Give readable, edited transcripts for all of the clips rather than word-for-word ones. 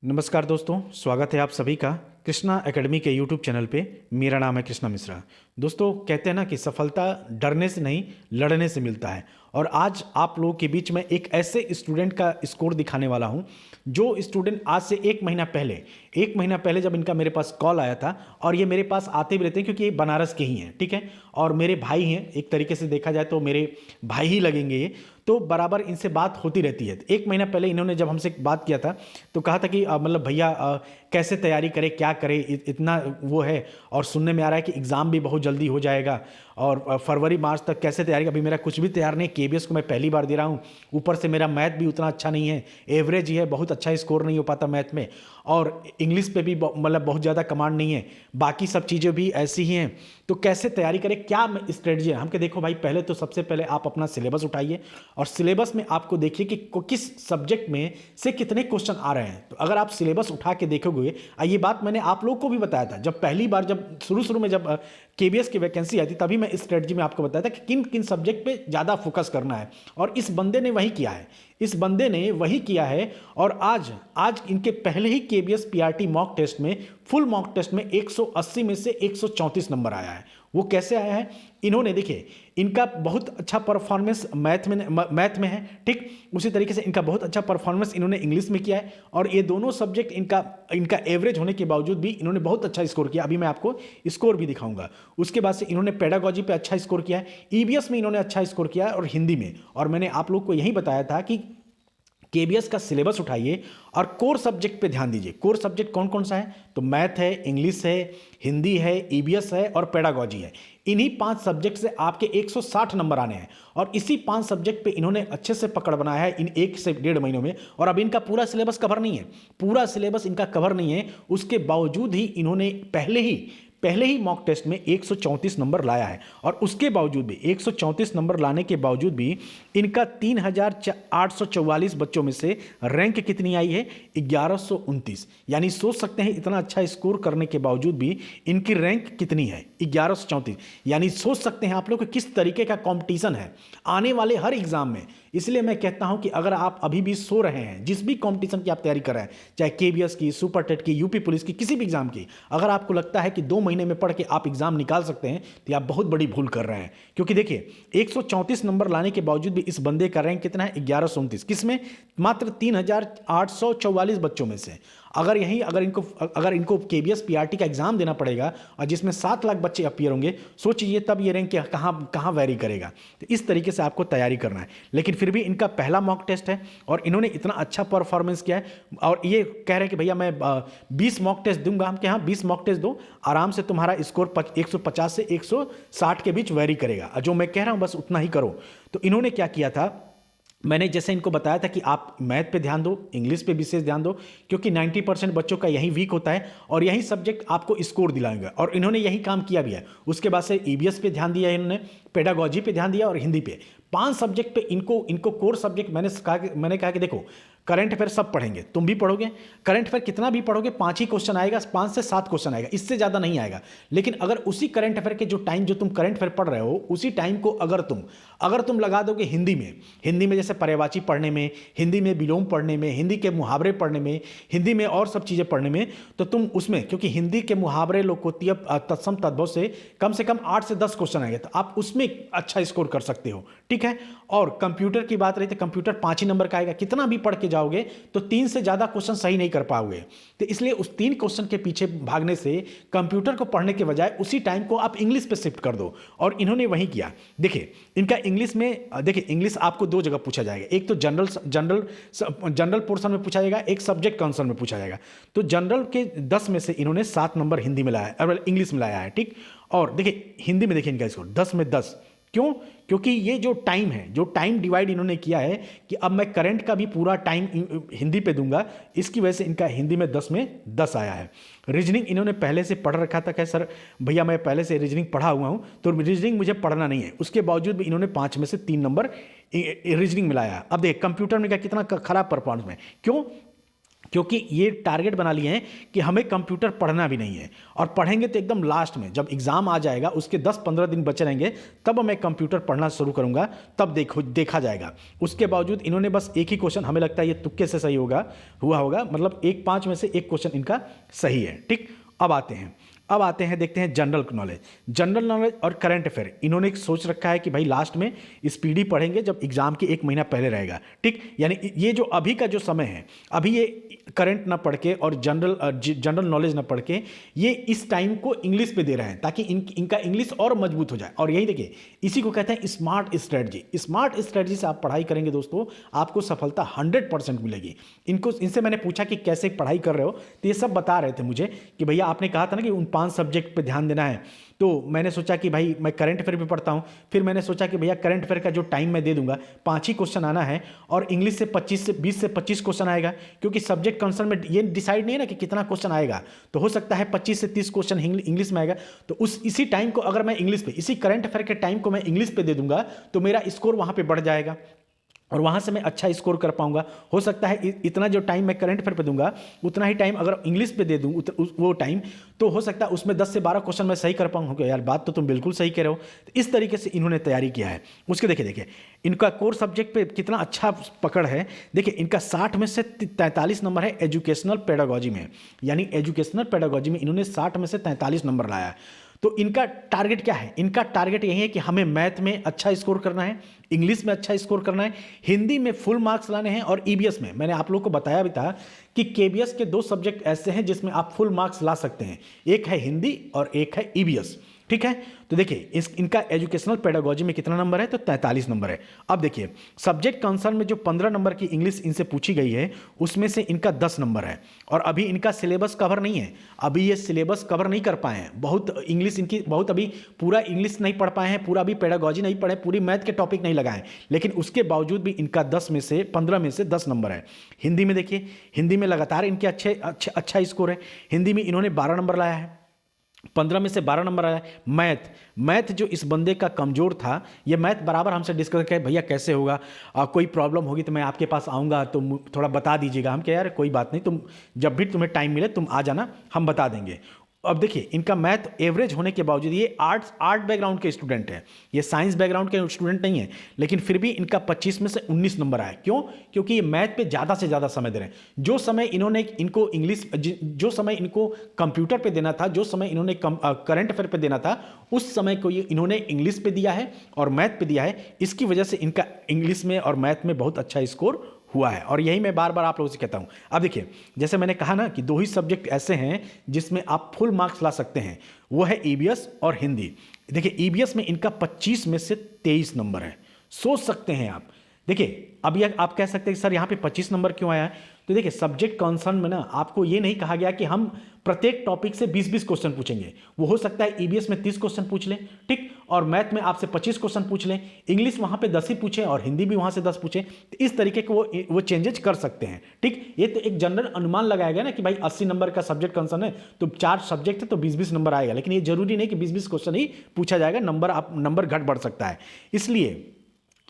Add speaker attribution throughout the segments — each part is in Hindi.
Speaker 1: नमस्कार दोस्तों, स्वागत है आप सभी का कृष्णा एकेडमी के यूट्यूब चैनल पे। मेरा नाम है कृष्णा मिश्रा। दोस्तों, कहते हैं ना कि सफलता डरने से नहीं लड़ने से मिलता है। और आज आप लोगों के बीच में एक ऐसे स्टूडेंट का स्कोर दिखाने वाला हूं जो स्टूडेंट आज से एक महीना पहले जब इनका मेरे पास कॉल आया था, और ये मेरे पास आते भी रहते हैं क्योंकि ये बनारस के ही हैं, ठीक है, और मेरे भाई हैं, एक तरीके से देखा जाए तो मेरे भाई ही लगेंगे ये। तो बराबर इनसे बात होती रहती है। एक महीना पहले इन्होंने जब हमसे बात किया था तो कहा था कि मतलब भैया कैसे तैयारी करें, क्या करें, इतना वो है, और सुनने में आ रहा है कि एग्ज़ाम भी बहुत जल्दी हो जाएगा, और फरवरी मार्च तक कैसे तैयारी। अभी मेरा कुछ भी तैयार नहीं, केबीएस को मैं पहली बार दे रहा हूँ, ऊपर से मेरा मैथ भी उतना अच्छा नहीं है, एवरेज ही है, बहुत अच्छा स्कोर नहीं हो पाता मैथ में, और इंग्लिश पे भी मतलब बहुत ज़्यादा कमांड नहीं है, बाकी सब चीज़ें भी ऐसी ही हैं। तो कैसे तैयारी करें, क्या स्ट्रेटजी है। हम कह देखो भाई, पहले तो सबसे पहले आप अपना सिलेबस उठाइए, और सिलेबस में आपको देखिए कि किस सब्जेक्ट में से कितने क्वेश्चन आ रहे हैं। तो अगर आप सिलेबस उठा के देखोगे, ये बात मैंने आप लोग को भी बताया था जब पहली बार, जब शुरू में जब केबीएस की वैकेंसी आई थी, तभी मैं इस स्ट्रेटजी में आपको बताया था कि किन किन सब्जेक्ट पे ज़्यादा फोकस करना है। और इस बंदे ने वही किया है, और आज इनके पहले ही केबीएस पीआरटी मॉक टेस्ट में, फुल मॉक टेस्ट में 180 में से 134 नंबर आया है। वो कैसे आया है? इन्होंने देखिए, इनका बहुत अच्छा परफॉर्मेंस मैथ में है, ठीक, उसी तरीके से इनका बहुत अच्छा परफॉर्मेंस इन्होंने इंग्लिश में किया है, और ये दोनों सब्जेक्ट इनका एवरेज होने के बावजूद भी इन्होंने बहुत अच्छा स्कोर किया। अभी मैं आपको स्कोर भी दिखाऊंगा। उसके बाद से इन्होंने पेडागोजी पे अच्छा स्कोर किया है, ईबीएस में इन्होंने अच्छा स्कोर किया है, और हिंदी में। और मैंने आप लोग को यही बताया था कि केबीएस का सिलेबस उठाइए और कोर सब्जेक्ट पे ध्यान दीजिए। कोर सब्जेक्ट कौन कौन सा है? तो मैथ है, इंग्लिश है, हिंदी है, ईबीएस है और पेडागोजी है। इन्हीं 5 सब्जेक्ट से आपके 160 नंबर आने हैं, और इसी 5 सब्जेक्ट पे इन्होंने अच्छे से पकड़ बनाया है इन 1 से 1.5 महीनों में। और अब इनका पूरा सिलेबस कवर नहीं है, उसके बावजूद ही इन्होंने पहले ही मॉक टेस्ट में 134 नंबर लाया है। और उसके बावजूद भी 134 नंबर लाने के बावजूद भी इनका 3844 बच्चों में से रैंक कितनी आई है? 1129। यानी सोच सकते हैं इतना अच्छा स्कोर करने के बावजूद भी इनकी रैंक कितनी है? 1134। यानी सोच सकते हैं आप लोग कि किस तरीके का कंपटीशन है आने वाले हर एग्जाम में। इसलिए मैं कहता हूं कि अगर आप अभी भी सो रहे हैं, जिस भी कंपटीशन की आप तैयारी कर रहे हैं, चाहे केबीएस की, सुपर टेट की, यूपी पुलिस की, किसी भी एग्जाम की, अगर आपको लगता है कि 2 महीने में पढ़ के आप एग्जाम निकाल सकते हैं, तो आप बहुत बड़ी भूल कर रहे हैं। क्योंकि देखिए, 134 नंबर लाने के बावजूद भी इस बंदे का रैंक कितना है? 1129। किसमें? मात्र 3844 बच्चों में से। अगर इनको केबीएस पीआरटी का एग्जाम देना पड़ेगा, और जिसमें 7 लाख बच्चे अपीयर होंगे, सोचिए तब ये रैंक कहां वैरी करेगा। तो इस तरीके से आपको तैयारी करना है। लेकिन फिर भी इनका पहला मॉक टेस्ट है, और इन्होंने इतना अच्छा परफॉर्मेंस किया है, और ये कह रहे हैं कि भैया मैं 20 मॉक टेस्ट दूंगा। हम क्या, 20 मॉक टेस्ट दो, आराम से तुम्हारा स्कोर 150 से 160 के बीच वैरी करेगा। जो मैं कह रहा हूं बस उतना ही करो। तो इन्होंने क्या किया था, मैंने जैसे इनको बताया था कि आप मैथ पे ध्यान दो, इंग्लिश पे विशेष ध्यान दो, क्योंकि 90% बच्चों का यही वीक होता है, और यही सब्जेक्ट आपको स्कोर दिलाएंगे। और इन्होंने यही काम किया भी है। उसके बाद से ईबीएस पे ध्यान दिया इन्होंने, पेडागोजी पे ध्यान दिया, और हिंदी पे। 5 सब्जेक्ट पे इनको कोर सब्जेक्ट मैंने कहा कि देखो, करंट अफेयर सब पढ़ेंगे, तुम भी पढ़ोगे। करंट अफेयर कितना भी पढ़ोगे, 5 ही क्वेश्चन आएगा, 5 से 7 क्वेश्चन आएगा, इससे ज़्यादा नहीं आएगा। लेकिन अगर उसी करंट अफेयर के जो तुम करंट अफेयर पढ़ रहे हो, उसी टाइम को अगर तुम लगा दोगे हिंदी में जैसे पर्यायवाची पढ़ने में, हिंदी में विलोम पढ़ने में, हिंदी के मुहावरे पढ़ने में, हिंदी में और सब चीज़ें पढ़ने में, तो तुम उसमें, क्योंकि हिंदी के मुहावरे, लोकोक्ति, तत्सम तद्भव से कम 8 से 10 क्वेश्चन आएंगे, तो आप उसमें अच्छा स्कोर कर सकते हो, ठीक है। और कंप्यूटर की बात रही तो कंप्यूटर 5 ही नंबर का आएगा। कितना भी पढ़ के जाओगे तो 3 से ज़्यादा क्वेश्चन सही नहीं कर पाओगे। तो इसलिए उस 3 क्वेश्चन के पीछे भागने से कंप्यूटर को पढ़ने के बजाय उसी टाइम को आप इंग्लिश पे शिफ्ट कर दो, और इन्होंने वही किया। देखिए, इनका इंग्लिश में, देखिए इंग्लिश आपको 2 जगह पूछा जाएगा। एक तो जनरल पोर्शन में पूछा जाएगा, एक सब्जेक्ट काउंसिल में पूछा जाएगा। तो जनरल के 10 में से इन्होंने 7 नंबर हिंदी में लाया है, इंग्लिश में लाया है, ठीक। और देखिए हिंदी में, देखिए इनका स्कोर 10 में 10। क्यों? क्योंकि ये जो टाइम डिवाइड इन्होंने किया है कि अब मैं करंट का भी पूरा टाइम हिंदी पे दूंगा, इसकी वजह से इनका हिंदी में 10 में 10 आया है। रीजनिंग इन्होंने पहले से पढ़ रखा था, कह सर भैया मैं पहले से रीजनिंग पढ़ा हुआ हूं, तो रीजनिंग मुझे पढ़ना नहीं है। उसके बावजूद भी इन्होंने 5 में से 3 नंबर रीजनिंग में लाया। अब देखिए कंप्यूटर में क्या, कितना खराब परफॉर्मेंस में। क्यों? क्योंकि ये टारगेट बना लिए हैं कि हमें कंप्यूटर पढ़ना भी नहीं है, और पढ़ेंगे तो एकदम लास्ट में, जब एग्ज़ाम आ जाएगा उसके 10-15 दिन बचे रहेंगे तब मैं कंप्यूटर पढ़ना शुरू करूंगा, तब देखा जाएगा। उसके बावजूद इन्होंने बस एक ही क्वेश्चन, हमें लगता है ये तुक्के से सही हुआ होगा, मतलब 1-5 में से एक क्वेश्चन इनका सही है। ठीक, अब आते हैं देखते हैं जनरल नॉलेज और करंट अफेयर। इन्होंने एक सोच रखा है कि भाई लास्ट में स्पीडी पढ़ेंगे जब एग्जाम के 1 महीना पहले रहेगा। ठीक, यानी ये जो अभी का जो समय है, अभी ये करंट ना पढ़ के और जनरल नॉलेज ना पढ़ के ये इस टाइम को इंग्लिश पे दे रहे हैं ताकि इनका इंग्लिश और मजबूत हो जाए। और यही देखिए, इसी को कहते हैं स्मार्ट स्ट्रेटजी से आप पढ़ाई करेंगे दोस्तों, आपको सफलता 100% मिलेगी। इनसे मैंने पूछा कि कैसे पढ़ाई कर रहे हो, तो ये सब बता रहे थे मुझे कि भैया आपने कहा था ना कि उन 5 सब्जेक्ट पे ध्यान देना है, तो मैंने सोचा कि भाई मैं करंट अफेयर भी पढ़ता हूँ। फिर मैंने सोचा कि भैया करंट अफेयर का जो टाइम मैं दे दूंगा, 5 ही क्वेश्चन आना है, और इंग्लिश से 20 से 25 क्वेश्चन आएगा, क्योंकि सब्जेक्ट कंसर्न में ये डिसाइड नहीं है ना कि कितना क्वेश्चन आएगा, तो हो सकता है 25 से 30 क्वेश्चन इंग्लिश में आएगा। तो इसी टाइम को अगर मैं इंग्लिश पे, इसी करंट अफेयर के टाइम को मैं इंग्लिश पे दे दूंगा तो मेरा स्कोर वहाँ पे बढ़ जाएगा और वहाँ से मैं अच्छा स्कोर कर पाऊंगा। हो सकता है इतना जो टाइम मैं करंट अफेयर पे दूंगा, उतना ही टाइम अगर इंग्लिश पे दे दूँ वो टाइम, तो हो सकता है उसमें 10 से 12 क्वेश्चन मैं सही कर पाऊंगा। यार बात तो तुम बिल्कुल सही कह रहे हो। तो इस तरीके से इन्होंने तैयारी किया है। उसके देखिए इनका कोर सब्जेक्ट पे कितना अच्छा पकड़ है। देखिए इनका 60 में से 43 नंबर है एजुकेशनल पेडागोजी में, यानी एजुकेशनल पेडागोजी में इन्होंने 60 में से 43 नंबर लाया है। तो इनका टारगेट क्या है? इनका टारगेट यही है कि हमें मैथ में अच्छा स्कोर करना है, इंग्लिश में अच्छा स्कोर करना है, हिंदी में फुल मार्क्स लाने हैं, और ईबीएस में मैंने आप लोगों को बताया भी था कि केबीएस के 2 सब्जेक्ट ऐसे हैं जिसमें आप फुल मार्क्स ला सकते हैं, एक है हिंदी और एक है ईबीएस। ठीक है, तो देखिए इनका एजुकेशनल पेडागोजी में कितना नंबर है? तो 43 नंबर है। अब देखिए सब्जेक्ट कंसर्न में जो 15 नंबर की इंग्लिश इनसे पूछी गई है, उसमें से इनका 10 नंबर है, और अभी इनका सिलेबस कवर नहीं है, अभी ये सिलेबस कवर नहीं कर पाए हैं, बहुत इंग्लिश इनकी बहुत अभी पूरा इंग्लिश नहीं पढ़ पाए हैं, पूरा अभी पेडागोजी नहीं पढ़े, पूरी मैथ के टॉपिक नहीं लगाए, लेकिन उसके बावजूद भी इनका 15 में से 10 नंबर है। हिंदी में देखिए, हिंदी में लगातार इनके अच्छा स्कोर है, हिंदी में इन्होंने 12 नंबर लाया है, 15 में से 12 नंबर आया। मैथ जो इस बंदे का कमजोर था, ये मैथ बराबर हमसे डिस्कस करे, भैया कैसे होगा, कोई प्रॉब्लम होगी तो मैं आपके पास आऊँगा, तुम थोड़ा बता दीजिएगा। हम क्या यार कोई बात नहीं, तुम जब भी तुम्हें टाइम मिले तुम आ जाना, हम बता देंगे। अब देखिए इनका मैथ एवरेज होने के बावजूद, ये आर्ट बैकग्राउंड के स्टूडेंट हैं, ये साइंस बैकग्राउंड के स्टूडेंट नहीं है, लेकिन फिर भी इनका 25 में से 19 नंबर आया। क्यों? क्योंकि ये मैथ पे ज़्यादा से ज़्यादा समय दे रहे हैं। जो समय इन्होंने इनको इंग्लिश, जो समय इनको कंप्यूटर पे देना था, जो समय इन्होंने करंट अफेयर पे देना था, उस समय को ये इन्होंने इंग्लिश पे दिया है और मैथ पे दिया है। इसकी वजह से इनका इंग्लिश में और मैथ में बहुत अच्छा स्कोर हुआ है, और यही मैं बार बार आप लोगों से कहता हूं। अब देखिए जैसे मैंने कहा ना कि 2 ही सब्जेक्ट ऐसे हैं जिसमें आप फुल मार्क्स ला सकते हैं, वो है ईबीएस और हिंदी। देखिए ईबीएस में इनका 25 में से 23 नंबर है। सोच सकते हैं आप। देखिए अब यह आप कह सकते हैं कि सर यहाँ पे 25 नंबर क्यों आया है? तो देखिए सब्जेक्ट कंसर्न में ना आपको ये नहीं कहा गया कि हम प्रत्येक टॉपिक से 20-20 क्वेश्चन पूछेंगे। वो हो सकता है ईबीएस में 30 क्वेश्चन पूछ लें, ठीक, और मैथ में आपसे 25 क्वेश्चन पूछ लें, इंग्लिश वहाँ पे 10 ही पूछें और हिंदी भी वहाँ से 10 पूछें। तो इस तरीके के वो चेंजेज कर सकते हैं। ठीक, ये तो एक जनरल अनुमान लगाया गया ना कि भाई 80 नंबर का सब्जेक्ट कंसर्न है तो 4 सब्जेक्ट है तो 20-20 नंबर आएगा, लेकिन ये जरूरी नहीं कि 20-20 क्वेश्चन ही पूछा जाएगा, नंबर घट बढ़ सकता है। इसलिए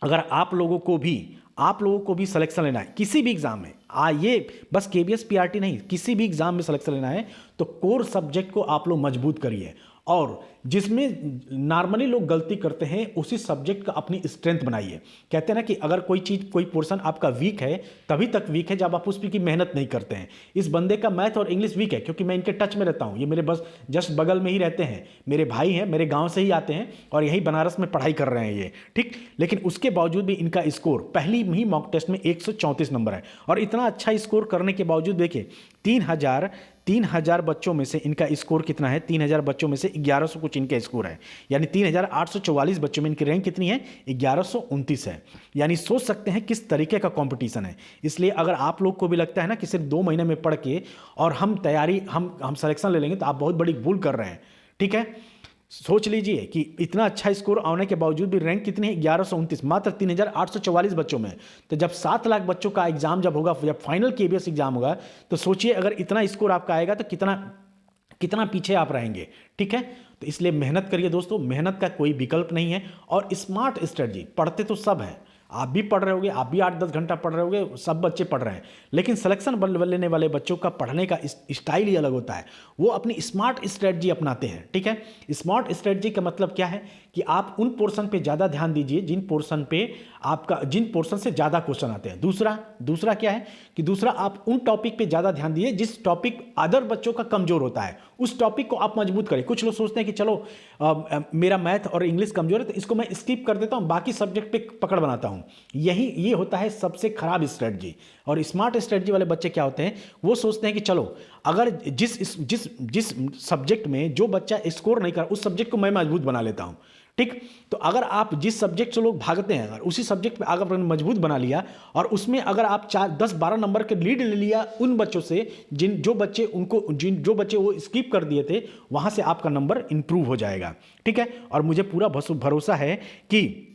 Speaker 1: अगर आप लोगों को भी सिलेक्शन लेना है किसी भी एग्जाम में, ये बस केबीएस पीआरटी नहीं, किसी भी एग्जाम में सिलेक्शन लेना है तो कोर सब्जेक्ट को आप लोग मजबूत करिए, और जिसमें नॉर्मली लोग गलती करते हैं उसी सब्जेक्ट का अपनी स्ट्रेंथ बनाइए। कहते हैं ना कि अगर कोई पोर्शन आपका वीक है तभी तक वीक है जब आप उस पर की मेहनत नहीं करते हैं। इस बंदे का मैथ और इंग्लिश वीक है क्योंकि मैं इनके टच में रहता हूँ, ये मेरे बस जस्ट बगल में ही रहते हैं, मेरे भाई हैं, मेरे गाँव से ही आते हैं और यही बनारस में पढ़ाई कर रहे हैं ये, ठीक। लेकिन उसके बावजूद भी इनका स्कोर पहली ही मॉक टेस्ट में 134 नंबर है, और इतना अच्छा स्कोर करने के बावजूद देखिए 3,000 बच्चों में से इनका स्कोर कितना है? 3,000 बच्चों में से 1100 कुछ इनका स्कोर है, यानी 3,844 बच्चों में इनकी रैंक कितनी है? 1129 है। यानी सोच सकते हैं किस तरीके का कंपटीशन है। इसलिए अगर आप लोग को भी लगता है ना कि सिर्फ 2 महीने में पढ़ के और हम सिलेक्शन ले लेंगे तो आप बहुत बड़ी भूल कर रहे हैं, ठीक है। सोच लीजिए कि इतना अच्छा स्कोर आने के बावजूद भी रैंक कितनी है? 1129, मात्र 3,844 बच्चों में। तो जब 7 लाख बच्चों का एग्जाम जब होगा, जब फाइनल केबीएस एग्जाम होगा, तो सोचिए अगर इतना स्कोर आपका आएगा तो कितना पीछे आप रहेंगे, ठीक है। तो इसलिए मेहनत करिए दोस्तों, मेहनत का कोई विकल्प नहीं है। और स्मार्ट स्ट्रेटजी पढ़ते तो सब हैं, आप भी पढ़ रहे होगे, आप भी 8-10 घंटा पढ़ रहे होगे, सब बच्चे पढ़ रहे हैं, लेकिन सिलेक्शन लेने वाले बच्चों का पढ़ने का स्टाइल ही अलग होता है। वो अपनी स्मार्ट स्ट्रेटजी अपनाते हैं, ठीक है। स्मार्ट स्ट्रेटजी का मतलब क्या है कि आप उन पोर्शन पे ज़्यादा ध्यान दीजिए जिन पोर्शन से ज़्यादा क्वेश्चन आते हैं। दूसरा क्या है कि दूसरा आप उन टॉपिक पे ज़्यादा ध्यान दीजिए जिस टॉपिक अदर बच्चों का कमज़ोर होता है, उस टॉपिक को आप मजबूत करें। कुछ लोग सोचते हैं कि चलो मेरा मैथ और इंग्लिश कमज़ोर है तो इसको मैं स्किप कर देता हूँ, बाकी सब्जेक्ट पे पकड़ बनाता हूँ। ये होता है सबसे खराब स्ट्रेटजी। और स्मार्ट स्ट्रेटजी वाले बच्चे क्या होते हैं, वो सोचते हैं कि चलो अगर जिस सब्जेक्ट में जो बच्चा स्कोर नहीं कर उस सब्जेक्ट को मैं मजबूत बना लेता हूँ, ठीक। तो अगर आप जिस सब्जेक्ट से लोग भागते हैं, अगर उसी सब्जेक्ट पे अगर मजबूत बना लिया और उसमें अगर आप 4-10-12 नंबर के लीड ले लिया उन बच्चों से जो बच्चे वो स्किप कर दिए थे, वहां से आपका नंबर इंप्रूव हो जाएगा, ठीक है। और मुझे पूरा भरोसा है कि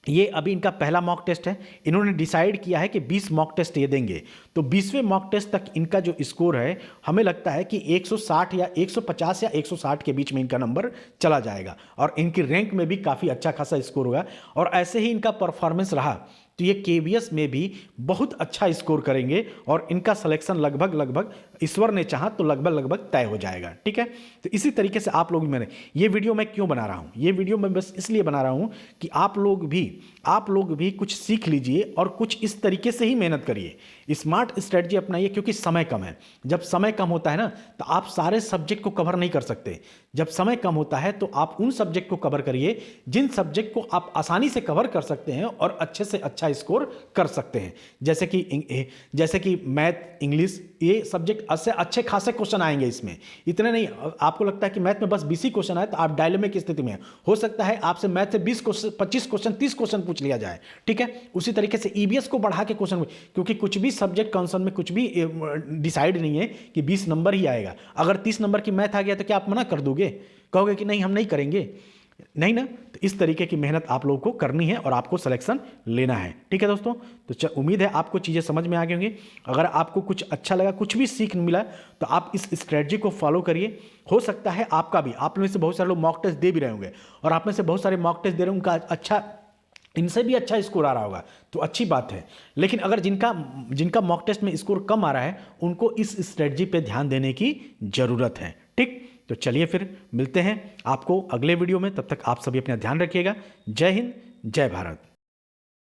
Speaker 1: ये अभी इनका पहला मॉक टेस्ट है। इन्होंने डिसाइड किया है कि 20 मॉक टेस्ट ये देंगे, तो 20वें मॉक टेस्ट तक इनका जो स्कोर है हमें लगता है कि 160 या 150 या 160 के बीच में इनका नंबर चला जाएगा और इनकी रैंक में भी काफ़ी अच्छा खासा स्कोर होगा। और ऐसे ही इनका परफॉर्मेंस रहा तो ये केवीएस में भी बहुत अच्छा स्कोर करेंगे और इनका सिलेक्शन लगभग ईश्वर ने चाहा तो लगभग तय हो जाएगा, ठीक है। तो इसी तरीके से आप लोग ये वीडियो मैं क्यों बना रहा हूँ, ये वीडियो मैं बस इसलिए बना रहा हूँ कि आप लोग भी कुछ सीख लीजिए और कुछ इस तरीके से ही मेहनत करिए, स्मार्ट स्ट्रेटजी अपनाइए। क्योंकि समय कम है, जब समय कम होता है ना तो आप सारे सब्जेक्ट को कवर नहीं कर सकते। जब समय कम होता है तो आप उन सब्जेक्ट को कवर करिए जिन सब्जेक्ट को आप आसानी से कवर कर सकते हैं और अच्छे से अच्छा स्कोर कर सकते हैं। जैसे कि मैथ, इंग्लिश, ये सब्जेक्ट अच्छे खासे क्वेश्चन आएंगे इसमें। इतने नहीं, आपको लगता है कि मैथ में बस 20 ही क्वेश्चन आए तो आप डायलेमा की स्थिति में हैं। हो सकता है आपसे मैथ से 20 क्वेश्चन, 25 क्वेश्चन, 30 क्वेश्चन पूछ लिया जाए, ठीक है। उसी तरीके से ईवीएस को बढ़ा के क्वेश्चन, क्योंकि कुछ भी सब्जेक्ट कंसर्न में कुछ भी डिसाइड नहीं है कि 20 नंबर ही आएगा। अगर 30 नंबर की मैथ आ गया तो क्या आप मना कर दोगे, कहोगे कि नहीं हम नहीं करेंगे? नहीं ना। तो इस तरीके की मेहनत आप लोगों को करनी है और आपको सिलेक्शन लेना है, ठीक है दोस्तों। तो उम्मीद है आपको चीज़ें समझ में आ गई होंगी। अगर आपको कुछ अच्छा लगा, कुछ भी सीख मिला तो आप इस स्ट्रेटजी को फॉलो करिए। हो सकता है आपका भी, आप में से बहुत सारे लोग मॉक टेस्ट दे भी रहे होंगे और आप में से बहुत सारे मॉक टेस्ट दे रहे हैं, उनका इनसे भी अच्छा स्कोर आ रहा होगा तो अच्छी बात है। लेकिन अगर जिनका मॉक टेस्ट में स्कोर कम आ रहा है उनको इस स्ट्रेटजी पे ध्यान देने की ज़रूरत है, ठीक। तो चलिए फिर मिलते हैं आपको अगले वीडियो में, तब तक आप सभी अपना ध्यान रखिएगा। जय हिंद, जय भारत।